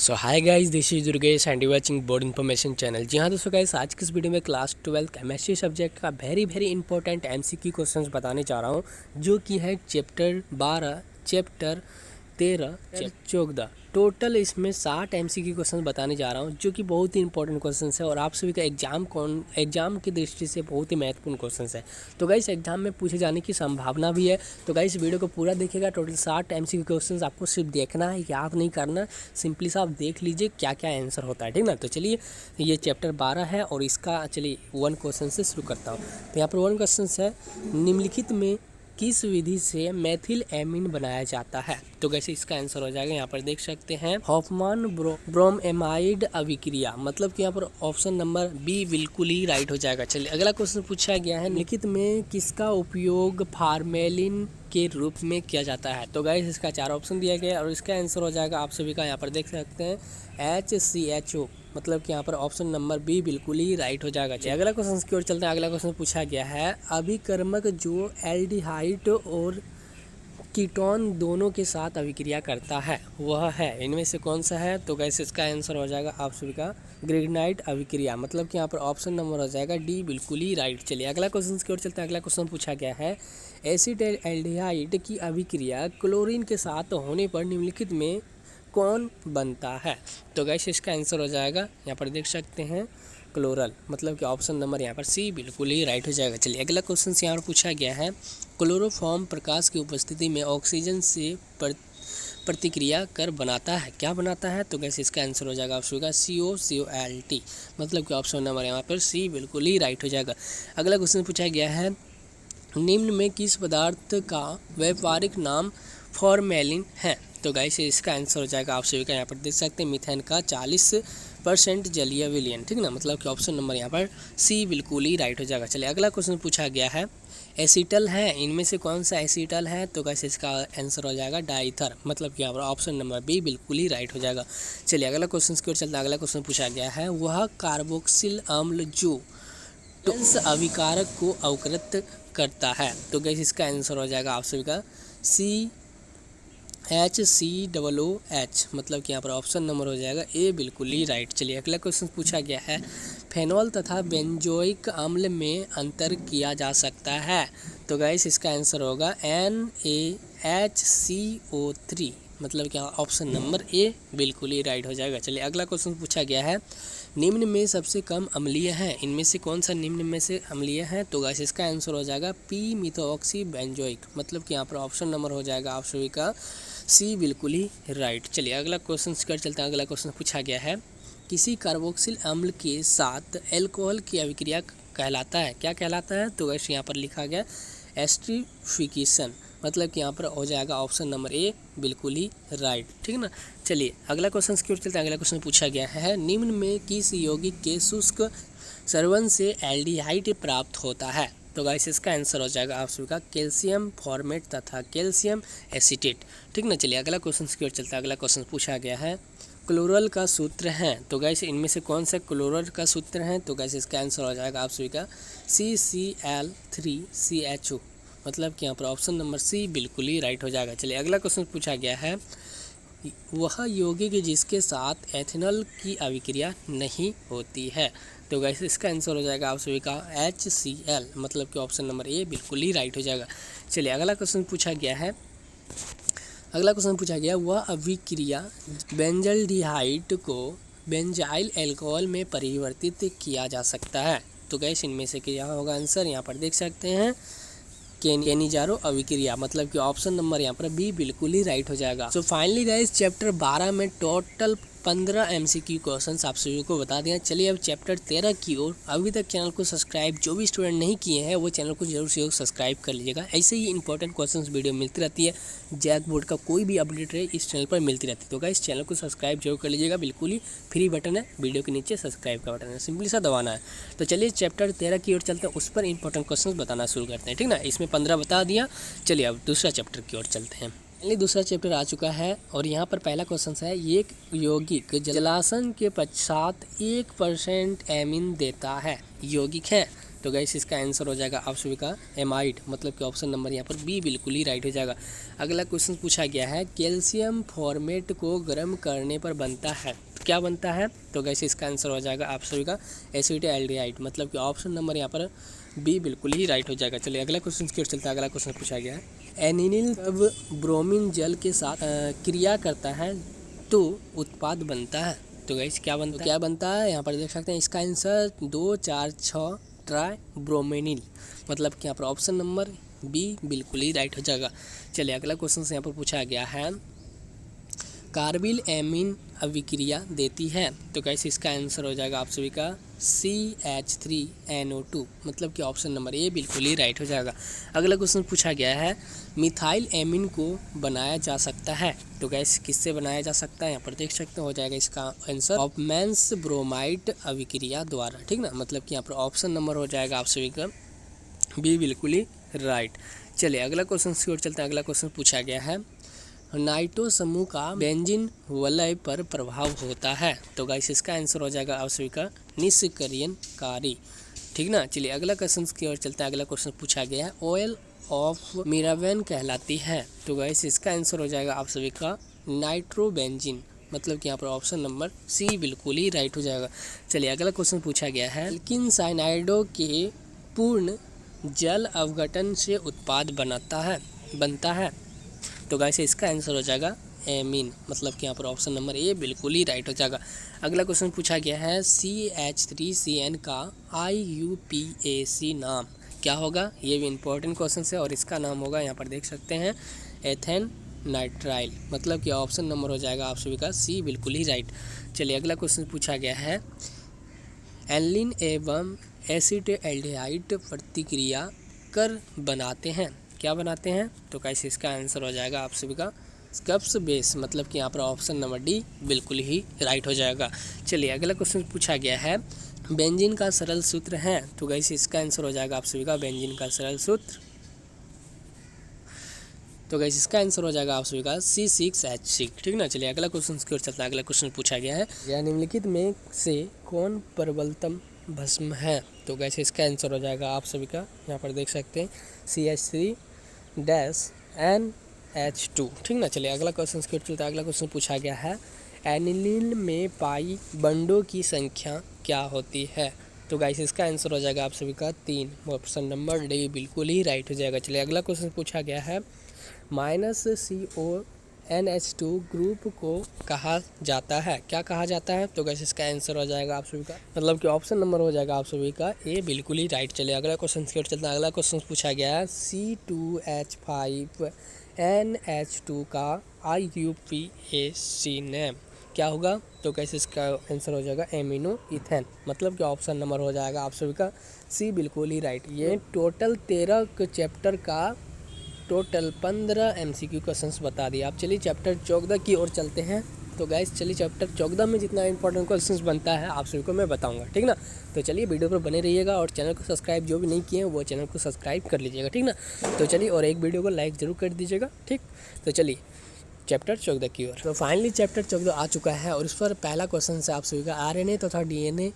So hi guys, this is Durgesh and you watching board information channel. जी हाँ दोस्तों guys, आज की इस वीडियो में क्लास 12 केमिस्ट्री सब्जेक्ट का वेरी इंपॉर्टेंट एमसीक्यू क्वेश्चंस बताने जा रहा हूँ, जो कि है चैप्टर 12, चैप्टर 13, चैप्टर 14। टोटल इसमें 60 एमसीक्यू क्वेश्चंस बताने जा रहा हूँ, जो कि बहुत ही इंपॉर्टेंट क्वेश्चंस है और आप सभी का एग्जाम की दृष्टि से बहुत ही महत्वपूर्ण क्वेश्चंस है। तो गाइस एग्जाम में पूछे जाने की संभावना भी है, तो गाइस वीडियो को पूरा देखिएगा। टोटल 60 एमसीक्यू क्वेश्चंस आपको सिर्फ देखना है, याद नहीं करना, सिंपली सा आप देख लीजिए क्या क्या आंसर होता है, ठीक ना। तो चलिए, ये चैप्टर 12 है और इसका चलिए 1 क्वेश्चन से शुरू करता हूँ। तो यहाँ पर 1 क्वेश्चन है, निम्नलिखित में किस विधि से मेथिल एमीन बनाया जाता है? तो कैसे इसका आंसर हो जाएगा, यहाँ पर देख सकते हैं हॉफमान ब्रोमएमाइड अभिक्रिया, मतलब कि यहाँ पर ऑप्शन नंबर बी बिल्कुल ही राइट हो जाएगा। चलिए अगला क्वेश्चन पूछा गया है, निम्नलिखित में किसका उपयोग फार्मेलिन के रूप में किया जाता है? तो गाइस इसका 4 ऑप्शन दिया गया और इसका आंसर हो जाएगा आप सभी का, यहाँ पर देख सकते हैं HCHO, मतलब कि यहाँ पर ऑप्शन नंबर बी बिल्कुल ही राइट हो जाएगा। अगला क्वेश्चन की ओर चलते हैं। अगला क्वेश्चन पूछा गया है, अभिकर्मक जो एल्डिहाइड और कीटोन दोनों के साथ अभिक्रिया करता है वह है, इनमें से कौन सा है? तो गाइस इसका आंसर हो जाएगा आप सभी का ग्रिग्नाइट अभिक्रिया, मतलब कि यहाँ पर ऑप्शन नंबर हो जाएगा डी बिल्कुल ही राइट। चलिए अगला क्वेश्चन की ओर चलते हैं। अगला क्वेश्चन पूछा गया है, एसिटाइल एल्डिहाइड की अभिक्रिया क्लोरीन के साथ होने पर निम्नलिखित में कौन बनता है? तो गाइस इसका आंसर हो जाएगा, यहाँ पर देख सकते हैं क्लोरल, मतलब कि ऑप्शन नंबर यहाँ पर सी बिल्कुल ही राइट हो जाएगा। चलिए अगला क्वेश्चन यहाँ पर पूछा गया है, क्लोरोफॉर्म प्रकाश की उपस्थिति में ऑक्सीजन से प्रतिक्रिया कर बनाता है, क्या बनाता है? तो गाइस इसका आंसर हो जाएगा ऑप्शन का COCOLT, मतलब कि ऑप्शन नंबर यहाँ पर सी बिल्कुल ही राइट हो जाएगा। अगला क्वेश्चन पूछा गया है, निम्न में किस पदार्थ का व्यापारिक नाम फॉर्मेलिन है? तो गाइस इसका आंसर हो जाएगा आप सभी का, यहाँ पर देख सकते हैं मीथेन का 40% जलीय विलयन, ठीक ना, मतलब कि ऑप्शन नंबर यहाँ पर सी बिल्कुल ही राइट हो जाएगा। चलिए अगला क्वेश्चन पूछा गया है, एसीटल है, इनमें से कौन सा एसीटल है? तो गाइस इसका आंसर हो जाएगा डाइथर, मतलब कि यहाँ पर ऑप्शन नंबर बी बिल्कुल ही राइट हो जाएगा। चलिए अगला क्वेश्चन की ओर चलते हैं। अगला क्वेश्चन पूछा गया है, वह कार्बोक्सिल अम्ल जो अभिकारक को अवकृत करता है? तो गाइस इसका आंसर हो जाएगा आप सभी का CHCOOH, मतलब कि यहाँ पर ऑप्शन नंबर हो जाएगा ए बिल्कुल ही राइट। चलिए अगला क्वेश्चन पूछा गया है, फेनॉल तथा बेंजोइक अम्ल में अंतर किया जा सकता है? तो गाइस इसका आंसर होगा NaHCO3, मतलब कि ऑप्शन नंबर ए बिल्कुल ही राइट हो जाएगा। चलिए अगला क्वेश्चन पूछा गया है, निम्न में सबसे कम अम्लीय है, इनमें से कौन सा निम्न में से अम्लीय है? तो गाइस इसका आंसर हो जाएगा पी मिथोऑक्सी बेंजोइक, मतलब कि यहाँ पर ऑप्शन नंबर हो जाएगा आप सभी का सी बिल्कुल ही राइट। चलिए अगला क्वेश्चन कर चलते हैं। अगला क्वेश्चन पूछा गया है, किसी कार्बोक्सिल अम्ल के साथ एल्कोहल की अभिक्रिया कहलाता है, क्या कहलाता है? तो गाइस यहाँ पर लिखा गया एस्टरीफिकेशन, मतलब कि यहाँ पर हो जाएगा ऑप्शन नंबर ए बिल्कुल ही राइट, ठीक ना। चलिए अगला क्वेश्चन की ओर चलते हैं। अगला क्वेश्चन पूछा गया है, निम्न में किस यौगिक के शुष्क स्रवण से एल्डिहाइड प्राप्त होता है? तो गाइस इसका आंसर हो जाएगा आप सभी का कैल्शियम फॉर्मेट तथा कैल्शियम एसीटेट, ठीक ना। चलिए अगला क्वेश्चन की ओर चलते हैं। अगला क्वेश्चन पूछा गया है, क्लोरल का सूत्र है, तो गाइस इनमें से कौन सा क्लोरल का सूत्र है? तो गाइस इसका आंसर हो जाएगा आप सभी का CCl3CHO, मतलब कि यहाँ पर ऑप्शन नंबर सी बिल्कुल ही राइट हो जाएगा। चलिए अगला क्वेश्चन पूछा गया है, वह यौगिक जिसके साथ एथेनॉल की अभिक्रिया नहीं होती है? तो गाइस इसका आंसर हो जाएगा आप सभी का HCl, मतलब कि ऑप्शन नंबर ए बिल्कुल ही राइट हो जाएगा। चलिए अगला क्वेश्चन पूछा गया है, वह अभिक्रिया बेंजल्डिहाइड को बेंजाइल अल्कोहल में परिवर्तित किया जा सकता है? तो गाइस इनमें से क्या होगा आंसर? यहाँ पर देख सकते हैं केनिजारो अभिक्रिया, मतलब कि ऑप्शन नंबर यहाँ पर बी बिल्कुल ही राइट हो जाएगा। सो फाइनली गाइस चैप्टर 12 में टोटल 15 MCQ क्वेश्चंस आप सभी को बता दिया। चलिए अब चैप्टर 13 की ओर। अभी तक चैनल को सब्सक्राइब जो भी स्टूडेंट नहीं किए हैं वो चैनल को जरूर से सब्सक्राइब कर लीजिएगा। ऐसे ही इंपॉर्टेंट क्वेश्चंस वीडियो मिलती रहती है, जैक बोर्ड का कोई भी अपडेट रहे इस चैनल पर मिलती रहती है। तो गाइस चैनल को सब्सक्राइब जरूर कर लीजिएगा, बिल्कुल ही फ्री बटन है, वीडियो के नीचे सब्सक्राइब का बटन है, सिंपली सा दबाना है। तो चलिए चैप्टर 13 की ओर चलते हैं, उस पर इंपॉर्टेंट क्वेश्चन बताना शुरू करते हैं, ठीक ना। इसमें 15 बता दिया। चलिए अब दूसरा चैप्टर की ओर चलते हैं। दूसरा चैप्टर आ चुका है और यहाँ पर पहला क्वेश्चन है, एक यौगिक जलासन के पश्चात 1% एमीन देता है, यौगिक है। तो गाइस इसका आंसर हो जाएगा आप सभी का एमाइड, मतलब कि ऑप्शन नंबर यहाँ पर बी बिल्कुल ही राइट हो जाएगा। अगला क्वेश्चन पूछा गया है कैल्शियम फॉर्मेट को गर्म करने पर बनता है, क्या बनता है? तो गाइस इसका आंसर हो जाएगा आप सभी का एसिटाल्डिहाइड, मतलब कि ऑप्शन नंबर यहाँ पर बी बिल्कुल ही राइट हो जाएगा। चलिए अगला क्वेश्चन की ओर चलता है। अगला क्वेश्चन पूछा गया है एनिल जब ब्रोमीन जल के साथ क्रिया करता है तो उत्पाद बनता है। तो गाइस क्या बनता है यहाँ पर देख सकते हैं। इसका आंसर 2, 4, 6 ट्राई ब्रोमेनिल, मतलब कि यहाँ पर ऑप्शन नंबर बी बिल्कुल ही राइट हो जाएगा। चलिए अगला क्वेश्चन से यहाँ पर पूछा गया है कार्बिल एमीन अभिक्रिया देती है। तो कैसे इसका आंसर हो जाएगा आप सभी का CH3NO2, मतलब कि ऑप्शन नंबर ए बिल्कुल ही राइट हो जाएगा। अगला क्वेश्चन पूछा गया है मिथाइल एमीन को बनाया जा सकता है। तो कैसे किससे बनाया जा सकता है यहाँ पर देख सकते हो जाएगा इसका आंसर ऑफमैन्स ब्रोमाइड अभिक्रिया द्वारा, ठीक ना, मतलब कि यहाँ पर ऑप्शन नंबर हो जाएगा आप सभी का बी बिल्कुल ही राइट। चलिए अगला क्वेश्चन की ओर चलते हैं। अगला क्वेश्चन पूछा गया है नाइट्रो समूह का बेंजीन वलय पर प्रभाव होता है। तो गाइस इसका आंसर हो जाएगा आप सभी का निष्क्रियणकारी, ठीक ना। चलिए अगला क्वेश्चन की ओर चलते हैं। अगला क्वेश्चन पूछा गया है ऑयल ऑफ मिरावेन कहलाती है। तो गाइस इसका आंसर हो जाएगा आप सभी का नाइट्रोबेंजीन, मतलब कि यहाँ पर ऑप्शन नंबर सी बिल्कुल ही राइट हो जाएगा। चलिए अगला क्वेश्चन पूछा गया है एल्किन साइनाइडों के पूर्ण जल अवघटन से उत्पाद बनता है। तो गाइस इसका आंसर हो जाएगा एमीन, मतलब कि यहाँ पर ऑप्शन नंबर ए बिल्कुल ही राइट हो जाएगा। अगला क्वेश्चन पूछा गया है CH3CN का IUPAC नाम क्या होगा? ये भी इंपॉर्टेंट क्वेश्चन है और इसका नाम होगा यहाँ पर देख सकते हैं एथेन नाइट्राइल, मतलब कि ऑप्शन नंबर हो जाएगा आप सभी का सी बिल्कुल ही राइट। चलिए अगला क्वेश्चन पूछा गया है एल्लिन एवं एसिटाल्डिहाइड प्रतिक्रिया कर बनाते हैं, क्या बनाते हैं? तो कैसे इसका आंसर हो जाएगा आप सभी का स्कप्स बेस, मतलब कि यहाँ पर ऑप्शन नंबर डी बिल्कुल ही राइट हो जाएगा। चलिए अगला क्वेश्चन पूछा गया है बेंजीन का सरल सूत्र है। तो कैसे इसका आंसर हो जाएगा आप सभी का बेंजीन का सरल सूत्र, तो कैसे इसका आंसर हो जाएगा आप सभी का C6H6, ठीक ना। चलिए अगला क्वेश्चन की ओर चलता है। अगला क्वेश्चन पूछा गया है यह निम्नलिखित में से कौन प्रबलतम भस्म है? तो कैसे इसका आंसर हो जाएगा आप सभी का यहाँ पर देख सकते हैं CH3-NH2, ठीक ना। चलिए अगला क्वेश्चन की ओर चलता है। अगला क्वेश्चन पूछा गया है एनिलीन में पाई बंडों की संख्या क्या होती है? तो गाइस इसका आंसर हो जाएगा आप सभी का 3, ऑप्शन नंबर डी बिल्कुल ही राइट हो जाएगा। चलिए अगला क्वेश्चन पूछा गया है -CONH2 ग्रुप को कहा जाता है, क्या कहा जाता है? तो गाइस इसका आंसर हो जाएगा आप सभी का, मतलब कि ऑप्शन नंबर हो जाएगा आप सभी का ए बिल्कुल ही राइट। चलिए अगला क्वेश्चन की ओर चलता है। अगला क्वेश्चन पूछा गया है C2H5NH2 का IUPAC नेम क्या होगा? तो कैसे इसका आंसर हो जाएगा एमिनो इथेन, मतलब कि ऑप्शन नंबर हो जाएगा आप सभी का सी बिल्कुल ही राइट। ये टोटल 13 चैप्टर का टोटल 15 MCQ क्वेश्चंस बता दिए आप। चलिए चैप्टर 14 की ओर चलते हैं। तो गाइस चलिए चैप्टर 14 में जितना इंपॉर्टेंट क्वेश्चंस बनता है आप सभी को मैं बताऊंगा, ठीक ना। तो चलिए वीडियो पर बने रहिएगा और चैनल को सब्सक्राइब जो भी नहीं किए हैं वो चैनल को सब्सक्राइब कर लीजिएगा, ठीक ना। तो चलिए और एक वीडियो को लाइक ज़रूर कर दीजिएगा, ठीक। तो चलिए चैप्टर 14 की ओर। तो फाइनली चैप्टर 14 आ चुका है और इस पर पहला क्वेश्चन से आप सभी का RNA तथा DNA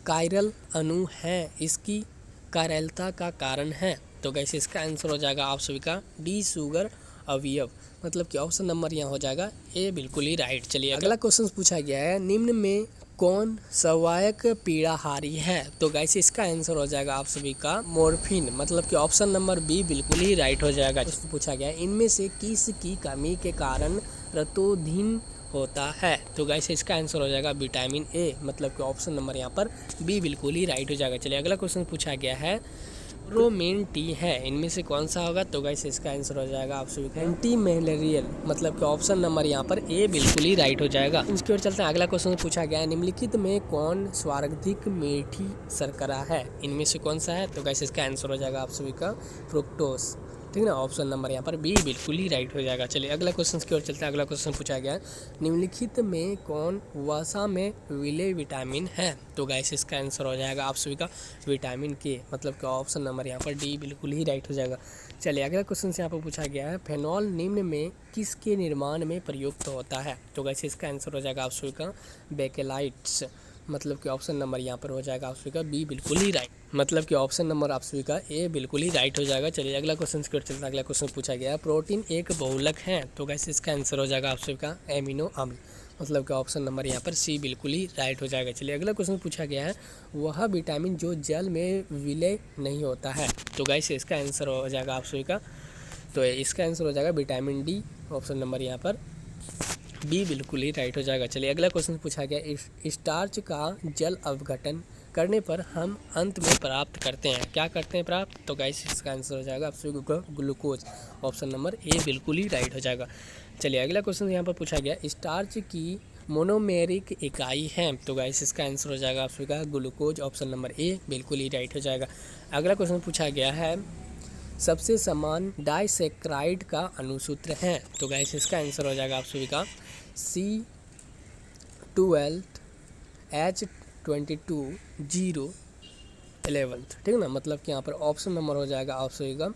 कायरल अणु है, इसकी कायरलता का कारण है। तो कैसे इसका आंसर हो जाएगा आप सभी का डी शुगर अवयव, मतलब कि ऑप्शन नंबर यहाँ हो जाएगा ए बिल्कुल ही राइट। चलिए अगला क्वेश्चन पूछा गया है निम्न में कौन स्वायक पीड़ाहारी है? तो गाइस इसका आंसर हो जाएगा आप सभी का मॉर्फिन, मतलब कि ऑप्शन नंबर बी बिल्कुल ही राइट हो जाएगा। पूछा गया है इनमें से किस की कमी के कारण रतोधीन होता है? तो गाइस इसका आंसर हो जाएगा विटामिन ए, मतलब कि ऑप्शन नंबर यहाँ पर बी बिल्कुल ही राइट हो जाएगा। चलिए अगला क्वेश्चन पूछा गया है प्रोमेन टी है, इनमें से कौन सा होगा? तो गाइस इसका आंसर हो जाएगा आप सभी का एंटी मैलेरियल, मतलब कि ऑप्शन नंबर यहाँ पर ए बिल्कुल ही राइट हो जाएगा। इसकी ओर चलते हैं। अगला क्वेश्चन पूछा गया है निम्नलिखित में कौन सर्वाधिक मीठी शर्करा है, इनमें से कौन सा है? तो गाइस इसका आंसर हो जाएगा आप सभी का फ्रुक्टोज, ठीक ना। ऑप्शन नंबर यहाँ पर बी बिल्कुल ही राइट हो जाएगा। चलिए अगला क्वेश्चन की ओर चलते हैं। अगला क्वेश्चन पूछा गया है निम्नलिखित में कौन वसा में विलय विटामिन है? तो गाइस इसका आंसर हो जाएगा आप सभी का विटामिन के, मतलब कि ऑप्शन नंबर यहाँ पर डी बिल्कुल ही राइट हो जाएगा। चलिए अगला क्वेश्चन से यहाँ पर पूछा गया है फेनॉल निम्न में किसके निर्माण में प्रयुक्त होता है? तो गाइस इसका आंसर हो जाएगा आप सभी का बेकेलाइट्स, मतलब कि ऑप्शन नंबर यहाँ पर हो जाएगा आप सभी का बी बिल्कुल ही राइट, मतलब कि ऑप्शन नंबर आप सभी का ए बिल्कुल ही राइट हो जाएगा। चलिए अगला क्वेश्चन की ओर चलते हैं। अगला क्वेश्चन पूछा गया प्रोटीन एक बहुलक है, तो कैसे इसका आंसर हो जाएगा आप सभी का एमिनो अम्ल, मतलब कि ऑप्शन नंबर यहाँ पर सी बिल्कुल ही राइट हो जाएगा। चलिए अगला क्वेश्चन पूछा गया है वह विटामिन जो जल में विलय नहीं होता है, तो गाइस इसका आंसर हो जाएगा आप सभी का, तो इसका आंसर हो जाएगा विटामिन डी, ऑप्शन नंबर यहाँ पर बी बिल्कुल ही राइट हो जाएगा। चलिए अगला क्वेश्चन पूछा गया स्टार्च का जल अवघटन करने पर हम अंत में प्राप्त करते हैं, क्या करते हैं प्राप्त, तो गाइस इसका आंसर हो जाएगा आप सभी को ग्लूकोज, ऑप्शन नंबर ए बिल्कुल ही राइट हो जाएगा। चलिए अगला क्वेश्चन यहाँ पर पूछा गया स्टार्च की मोनोमेरिक इकाई है, तो गाइस इसका आंसर हो जाएगा आप सभी का ग्लूकोज, ऑप्शन नंबर ए बिल्कुल ही राइट हो जाएगा। अगला क्वेश्चन पूछा गया है सबसे समान डाइसेक्राइड का अनुसूत्र है, तो गाइस इसका आंसर हो जाएगा आप सभी का C12H22O11, ठीक है ना, मतलब कि यहाँ पर ऑप्शन नंबर हो जाएगा आप सभी का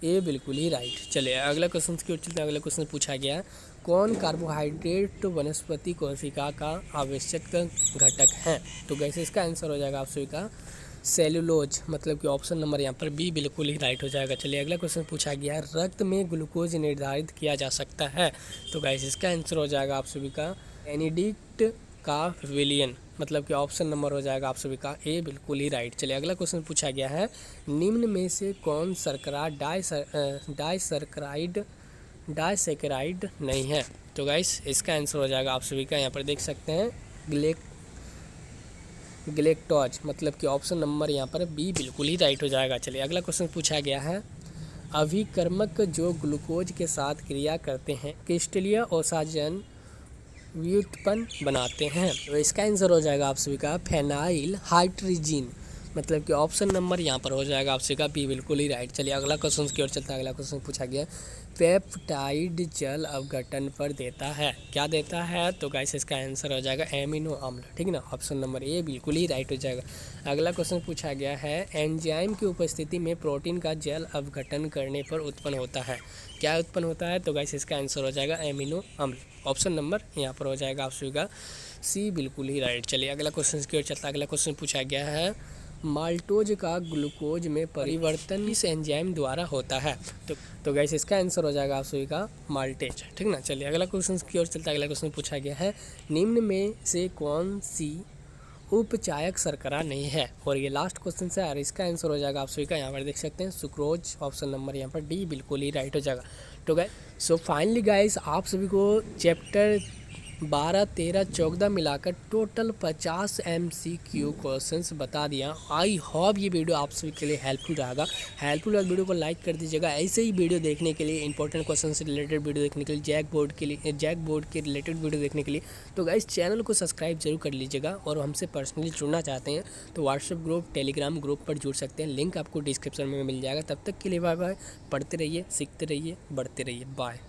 ए बिल्कुल ही राइट। चलिए अगला क्वेश्चन की ओर चलते हैं। अगला क्वेश्चन पूछा गया कौन कार्बोहाइड्रेट वनस्पति कोशिका का आवश्यक घटक है, तो गाइस इसका आंसर हो जाएगा आप सभी का सेलुलोज, मतलब कि ऑप्शन नंबर यहाँ पर बी बिल्कुल ही राइट हो जाएगा। चलिए अगला क्वेश्चन पूछा गया रक्त में ग्लूकोज निर्धारित किया जा सकता है, तो गाइस इसका आंसर हो जाएगा आप सभी का बेनेडिक्ट का विलियन, मतलब कि ऑप्शन नंबर हो जाएगा आप सभी का ए बिल्कुल ही राइट। चलिए अगला क्वेश्चन पूछा गया है निम्न में से कौन शर्करा डाइसेकेराइड नहीं है, तो गाइस इसका आंसर हो जाएगा आप सभी का यहाँ पर देख सकते हैं ग्लेक्टोज, मतलब कि ऑप्शन नंबर यहाँ पर बी बिल्कुल ही राइट हो जाएगा। चलिए अगला क्वेश्चन पूछा गया है अभिकर्मक जो ग्लूकोज के साथ क्रिया करते हैं क्रिस्टलीय औषधजन व्युत्पन्न बनाते हैं, तो इसका आंसर हो जाएगा आप सभी का फेनाइल हाइड्रोजीन, मतलब कि ऑप्शन नंबर यहाँ पर हो जाएगा आप सभी का बी बिल्कुल ही राइट। चलिए अगला क्वेश्चन की ओर चलता है। अगला क्वेश्चन पूछा गया पेप्टाइड जल अवघटन पर देता है, क्या देता है, तो गाइस इसका आंसर हो जाएगा एमिनो अम्ल, ठीक है ना, ऑप्शन नंबर ए बिल्कुल ही राइट हो जाएगा। अगला क्वेश्चन पूछा गया है एंजाइम की उपस्थिति में प्रोटीन का जल अवघटन करने पर उत्पन्न होता है, क्या उत्पन्न होता है, तो गाइस इसका आंसर हो जाएगा एमिनो अम्ल, ऑप्शन नंबर यहाँ पर हो जाएगा आप सभी का सी बिल्कुल ही राइट। चलिए अगला क्वेश्चन की ओर चलता है। अगला क्वेश्चन पूछा गया है माल्टोज का ग्लूकोज में परिवर्तन इस एंजाइम द्वारा होता है, तो गाइस इसका आंसर हो जाएगा आप सभी का माल्टेज, ठीक ना। चलिए अगला क्वेश्चन की ओर चलता है। अगला क्वेश्चन पूछा गया है निम्न में से कौन सी उपचायक शर्करा नहीं है, और ये लास्ट क्वेश्चन है और इसका आंसर हो जाएगा आप सभी का यहाँ पर देख सकते हैं सुक्रोज, ऑप्शन नंबर यहाँ पर डी बिल्कुल ही राइट हो जाएगा। तो गाइस सो फाइनली गाइस आप सभी को चैप्टर 12, 13, 14 मिलाकर टोटल 50 MCQ क्वेश्चंस बता दिया। आई होप ये वीडियो आप सभी के लिए हेल्पफुल रहेगा। हेल्पफुल वाली वीडियो को लाइक कर दीजिएगा। ऐसे ही वीडियो देखने के लिए, इंपॉर्टेंट क्वेश्चन से रिलेटेड वीडियो देखने के लिए, जैक बोर्ड के रिलेटेड वीडियो देखने के लिए, तो गाइस चैनल को सब्सक्राइब जरूर कर लीजिएगा। और हमसे पर्सनली जुड़ना चाहते हैं तो व्हाट्सएप ग्रुप, टेलीग्राम ग्रुप पर जुड़ सकते हैं, लिंक आपको डिस्क्रिप्शन में मिल जाएगा। तब तक के लिए बाय बाय, पढ़ते रहिए, सीखते रहिए, बढ़ते रहिए, बाय।